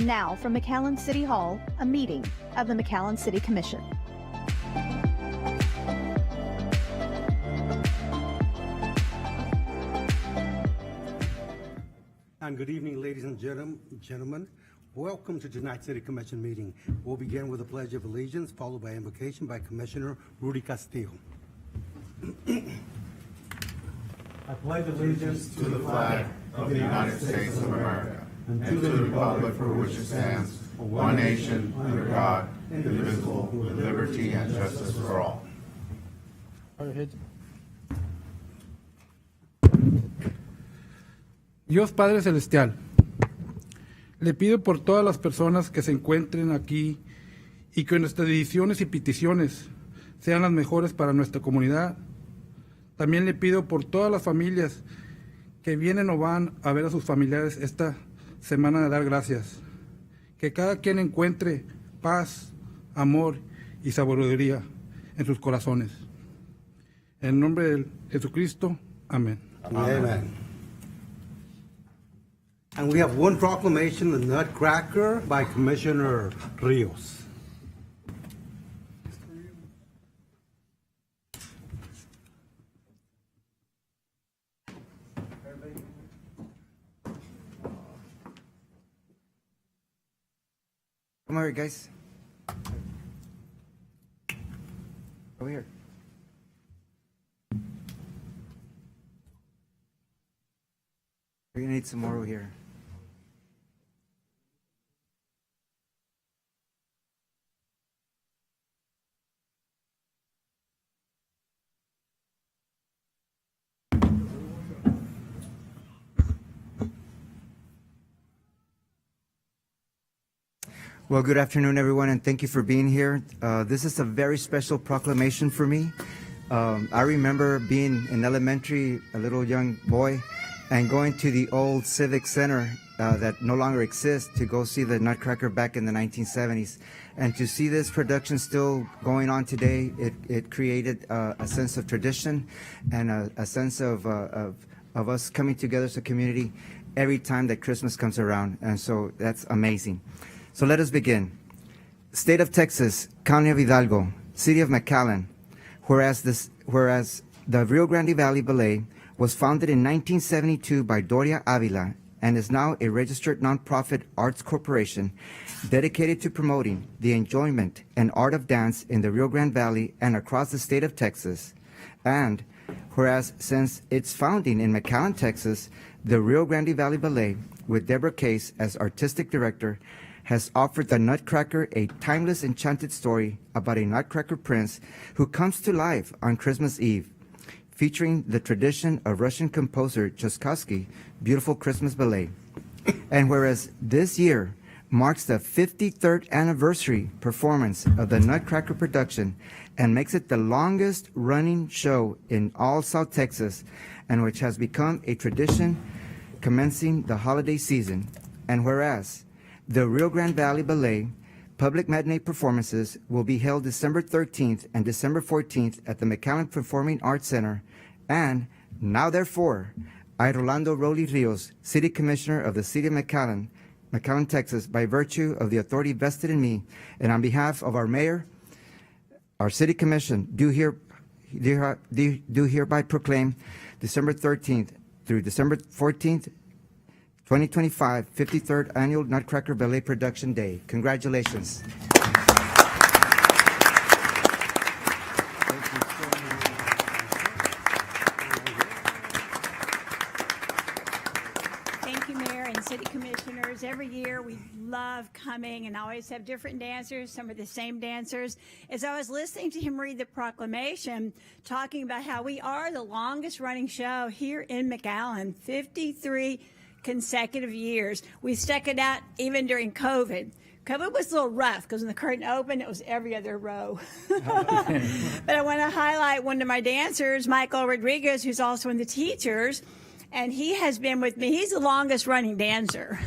And now from McAllen City Hall, a meeting of the McAllen City Commission. And good evening, ladies and gentlemen. Welcome to tonight's City Commission meeting. We'll begin with a pledge of allegiance, followed by invocation by Commissioner Rudy Castillo. I pledge allegiance to the flag of the United States of America and to the republic for which it stands, one nation, under God, indivisible, with liberty and justice for all. Dios Padre Celestial, le pido por todas las personas que se encuentren aquí y que nuestras decisiones y peticiones sean las mejores para nuestra comunidad. También le pido por todas las familias que vienen o van a ver a sus familiares esta semana de dar gracias. Que cada quien encuentre paz, amor y sabiduría en sus corazones. En nombre de Jesucristo, amén. Amen. And we have one proclamation, the Nutcracker, by Commissioner Rios. Come over here, guys. Over here. We're gonna need some more over here. Well, good afternoon, everyone, and thank you for being here. This is a very special proclamation for me. I remember being in elementary, a little young boy, and going to the old Civic Center that no longer exists to go see the Nutcracker back in the 1970s. And to see this production still going on today, it created a sense of tradition and a sense of us coming together as a community every time that Christmas comes around. And so that's amazing. So let us begin. State of Texas, County of Hidalgo, City of McAllen, whereas the Rio Grande Valley Ballet was founded in 1972 by Doria Avila and is now a registered nonprofit arts corporation dedicated to promoting the enjoyment and art of dance in the Rio Grande Valley and across the state of Texas. And whereas since its founding in McAllen, Texas, the Rio Grande Valley Ballet, with Deborah Case as artistic director, has offered the Nutcracker a timeless enchanted story about a Nutcracker prince who comes to life on Christmas Eve, featuring the tradition of Russian composer Tchaikovsky's Beautiful Christmas Ballet. And whereas this year marks the 53rd anniversary performance of the Nutcracker production and makes it the longest running show in all South Texas, and which has become a tradition commencing the holiday season. And whereas the Rio Grande Valley Ballet public matinee performances will be held December 13th and December 14th at the McAllen Performing Arts Center. And now, therefore, I, Rolando Roli Rios, City Commissioner of the City of McAllen, Texas, by virtue of the authority vested in me, and on behalf of our mayor, our City Commission, do hereby proclaim December 13th through December 14th, 2025, 53rd Annual Nutcracker Ballet Production Day. Congratulations. Thank you, Mayor and City Commissioners. Every year we love coming and always have different dancers. Some are the same dancers. As I was listening to him read the proclamation, talking about how we are the longest running show here in McAllen, 53 consecutive years. We stuck it out even during COVID. COVID was a little rough because when the curtain opened, it was every other row. But I want to highlight one of my dancers, Michael Rodriguez, who's also in the teachers, and he has been with me. He's the longest running dancer.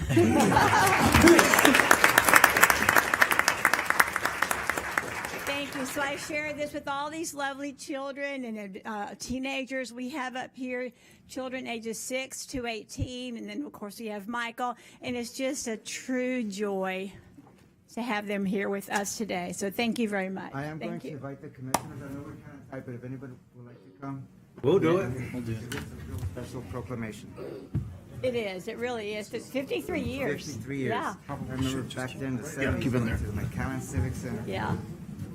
Thank you. So I share this with all these lovely children and teenagers we have up here, children ages 6 to 18, and then of course we have Michael, and it's just a true joy to have them here with us today. So thank you very much. I am going Thank to you. invite the commissioners. I know we're kind of tight, but if anybody would like to come. We'll do it. It's a real special proclamation. It is. It really is. It's 53 years. 53 years. Yeah. I remember back then in the 70s, keep it there. to the McAllen Civic Center. Yeah.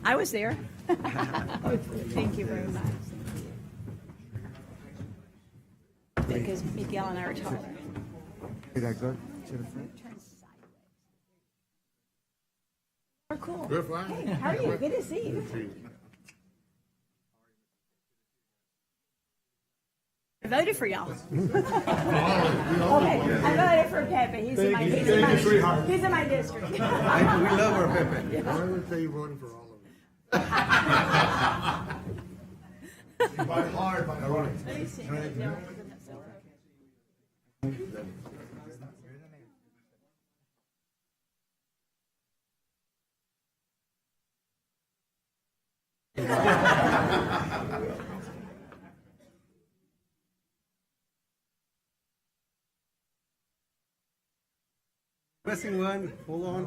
I was there. Thank you very much. Because Miguel and I are taller. Is that good? To the front? Oh, cool. We're fine. Hey, how are you? Good to see you. I voted for y'all. Okay, I voted for Pepe. He's in my district. We love our Pepe. I would say you're voting for all of them. By heart, by heart. Let me see. Missing one. Hold on.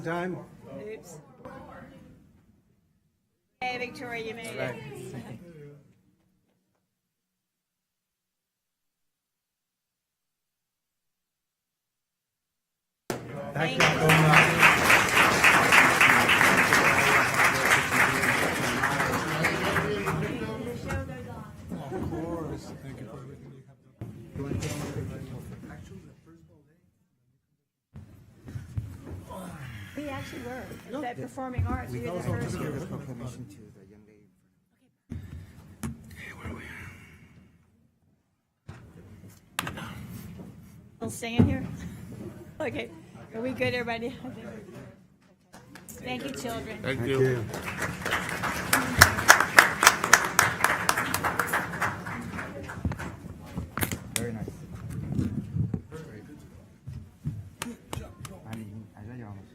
Time. Oops. Hey, Victoria, you made it. Thank you so much. We actually were. It's that performing arts. We were the first. Give a proclamation to the young lady. We'll stay in here? Okay. Are we good, everybody? Thank you, children. Thank Thank you. you. Very nice. Allá llevamos.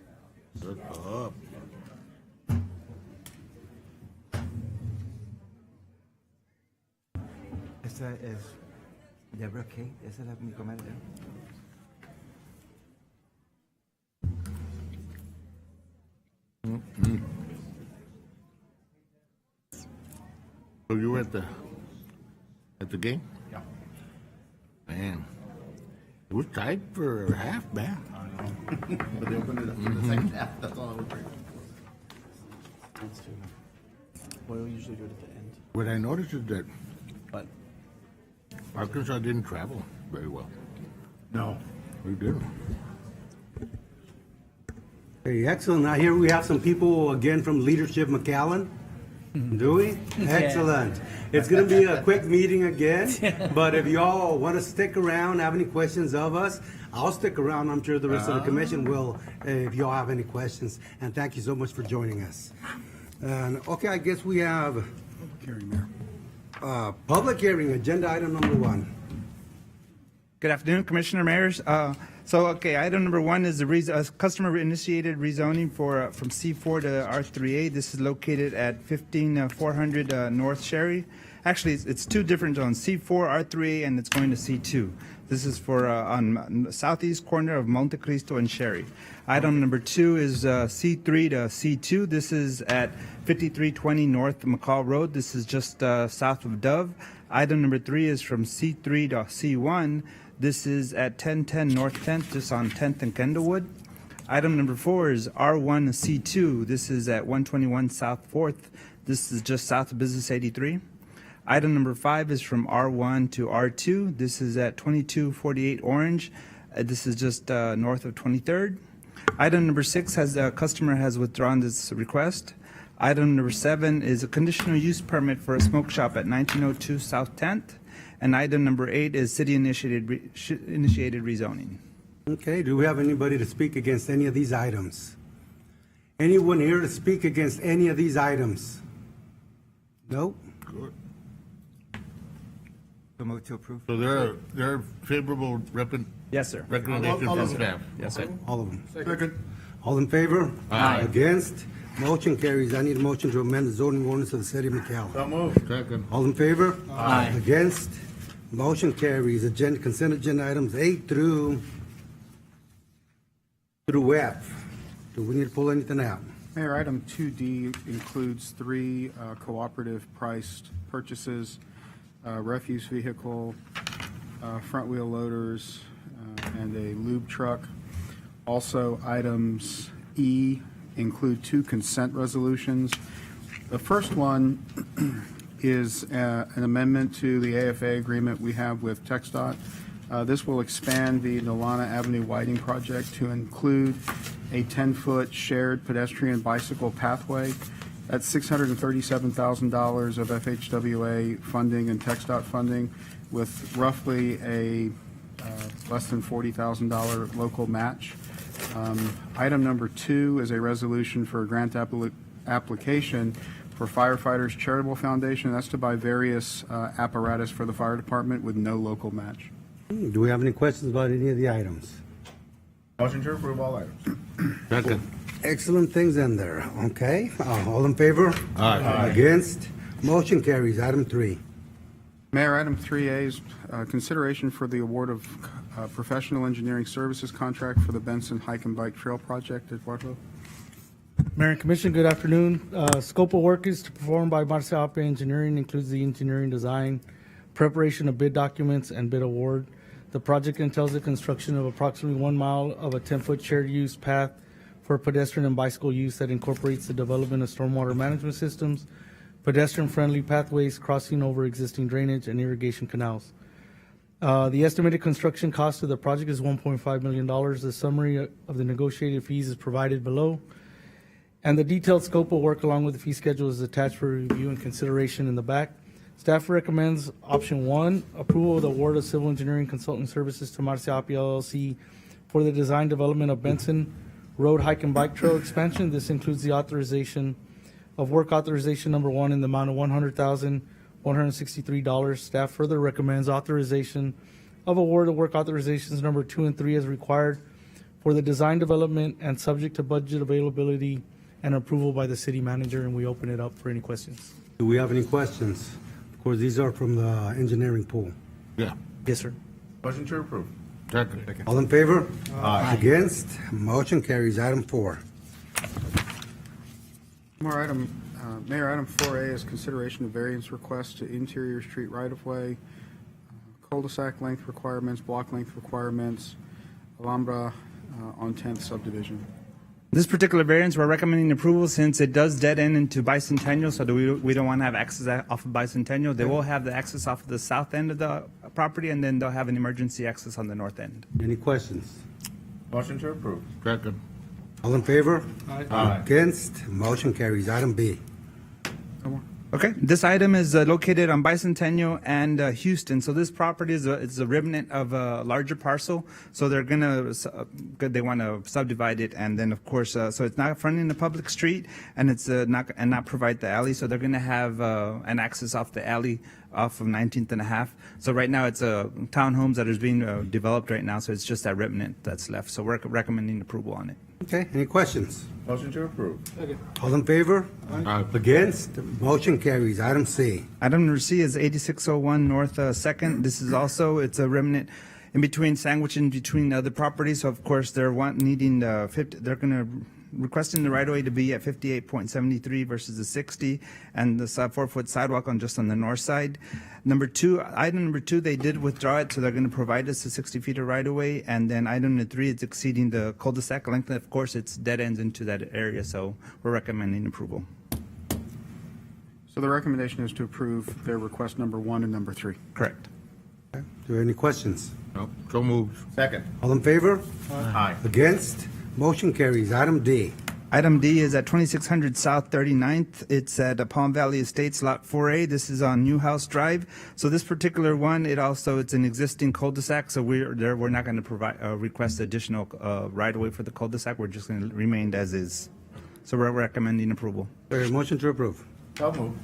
Shut up. Esta es Deborah Kate. Esa es mi comadre. So you were at the game? Yeah. Man, it was tight for half, man. But they opened it up for the second half. That's all I was bringing. We'll usually do it at the end, What I noticed is that but Arkansas didn't travel very well. No. We didn't. Hey, excellent. Now here we have some people again from Leadership McAllen. Do we? Excellent. It's going to be a quick meeting again, but if y'all want to stick around, have any questions of us, I'll stick around. I'm sure the rest of the commission will if y'all have any questions. And thank you so much for joining us. And okay, I guess we have public hearing, agenda item number 1. Good afternoon, Commissioner Mayors. Item number 1 is the customer-initiated rezoning from C4 to R3A. This is located at 15400 North Sherry. Actually, it's two different zones, C4, R3A, and it's going to C2. This is for on the southeast corner of Monte Cristo and Sherry. Item number 2 is C3 to C2. This is at 5320 North McCall Road. This is just south of Dove. Item number 3 is from C3 to C1. This is at 1010 North 10th, just on 10th and Kendallwood. Item number 4 is R1 C2. This is at 121 South 4th. This is just south of Business 83. Item number 5 is from R1 to R2. This is at 2248 Orange. This is just north of 23rd. Item number 6 has the customer has withdrawn this request. Item number 7 is a conditional use permit for a smoke shop at 1902 South 10th. And item number 8 is city-initiated rezoning. Okay, do we have anybody to speak against any of these items? Anyone here to speak against any of these items? Nope. Good. So move to approve. So they're favorable Yes, sir. recommendation from staff. Yes, sir. All of them. Second. All in favor? Aye. Against? Motion carries. I need a motion to amend the zoning ordinance of the city of McAllen. So moved. Second. All in favor? Aye. Against? Motion carries. Agenda, consent agenda items A through F. Do we need to pull anything out? Mayor, item 2D includes 3 cooperative priced purchases, refuse vehicle, front wheel loaders, and a lube truck. Also, items E include 2 consent resolutions. The first one is an amendment to the AFA agreement we have with TxDOT. This will expand the Nolana Avenue widening project to include a 10-foot shared pedestrian bicycle pathway. That's $637,000 of FHWA funding and TxDOT funding, with roughly a less than $40,000 local match. Item number 2 is a resolution for a grant application for Firefighters Charitable Foundation. That's to buy various apparatus for the fire department with no local match. Do we have any questions about any of the items? Motion to approve all items. Second. Excellent things in there. Okay. All in favor? Aye. Against? Motion carries. Item 3. Mayor, item 3A is consideration for the award of professional engineering services contract for the Benson Hike and Bike Trail Project. Eduardo? Mayor and Commission, good afternoon. Scope of work is to perform by Marcia Engineering, includes the engineering design, preparation of bid documents, and bid award. The project entails the construction of approximately 1 mile of a 10-foot shared use path for pedestrian and bicycle use that incorporates the development of stormwater management systems, pedestrian-friendly pathways crossing over existing drainage, and irrigation canals. The estimated construction cost of the project is $1.5 million. The summary of the negotiated fees is provided below, and the detailed scope of work along with the fee schedule is attached for review and consideration in the back. Staff recommends option 1, approval of the award of civil engineering consulting services to Marcia LLC for the design development of Benson Road Hike and Bike Trail expansion. This includes the authorization of work authorization number 1 in the amount of $100,163. Staff further recommends authorization of award of work authorizations number 2 and 3 as required for the design development and subject to budget availability and approval by the city manager, and we open it up for any questions. Do we have any questions? Of course, these are from the engineering pool. Yeah. Yes, sir. Motion to approve. Second. All in favor? Aye. Against? Motion carries. Item 4. Mayor, item 4A is consideration of variance requests to interior street right-of-way, cul-de-sac length requirements, block length requirements, Alhambra on 10th subdivision. This particular variance, we're recommending approval since it does dead end into Bicentennial, so we don't want to have access off of Bicentennial. They will have the access off of the south end of the property, and then they'll have an emergency access on the north end. Any questions? Motion to approve. Second. All in favor? Aye. Against? Motion carries. Item B. Okay, this item is located on Bicentennial and Houston. So this property is a remnant of a larger parcel. So they want to subdivide it, and then of course, so it's not fronting the public street, and it's not provide the alley. So they're going to have an access off the alley off of 19th and a half. So right now it's townhomes that is being developed right now. So it's just that remnant that's left. So we're recommending approval on it. Okay. Any questions? Motion to approve. All in favor? Aye. Against? Motion carries. Item C. Item number C is 8601 North 2nd. This is also, it's a remnant in between, sandwiched in between other properties. So of course they're requesting the right of way to be at 58.73 versus the 60, and the 4-foot sidewalk on the north side. Item number two, they did withdraw it, so they're going to provide us the 60 feet of right of way. And then item number 3, it's exceeding the cul-de-sac length. And of course, it's dead ends into that area, so we're recommending approval. So the recommendation is to approve their request number 1 and number 3. Correct. Okay. Do you have any questions? No. So moved. Second. All in favor? Aye. Against? Motion carries. Item D. Item D is at 2600 South 39th. It's at Palm Valley Estates, Lot 4A. This is on Newhouse Drive. So this particular one, it's an existing cul-de-sac, so we're not going to provide request additional right-of-way for the cul-de-sac. We're just going to remain as is. So we're recommending approval. Motion to approve. So moved.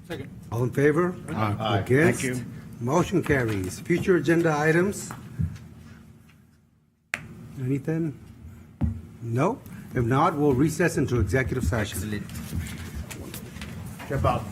Second. All in favor? Aye. Against? Thank you. Motion carries. Future agenda items? Anything? No? If not, we'll recess into executive session. Excellent. Step out.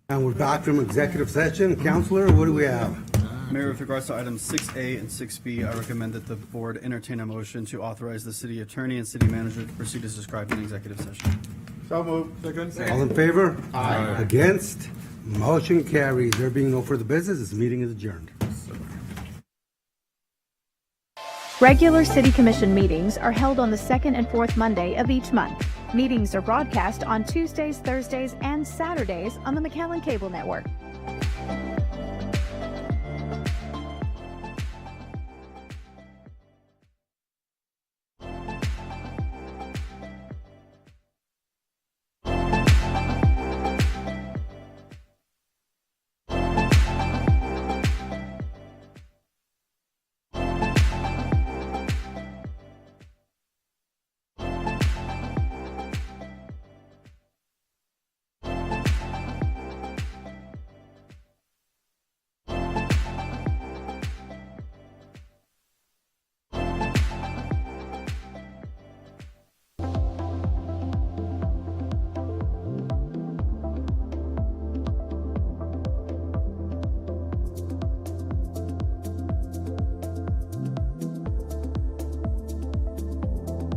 And we're back from executive session. Counselor, what do we have? Mayor, with regards to items 6A and 6B, I recommend that the board entertain a motion to authorize the city attorney and city manager to proceed as described in executive session. So moved. Second. All in favor? Aye. Against? Motion carries. There being no further business, this meeting is adjourned. Regular City Commission meetings are held on the second and fourth Monday of each month. Meetings are broadcast on Tuesdays, Thursdays, and Saturdays on the McAllen Cable Network.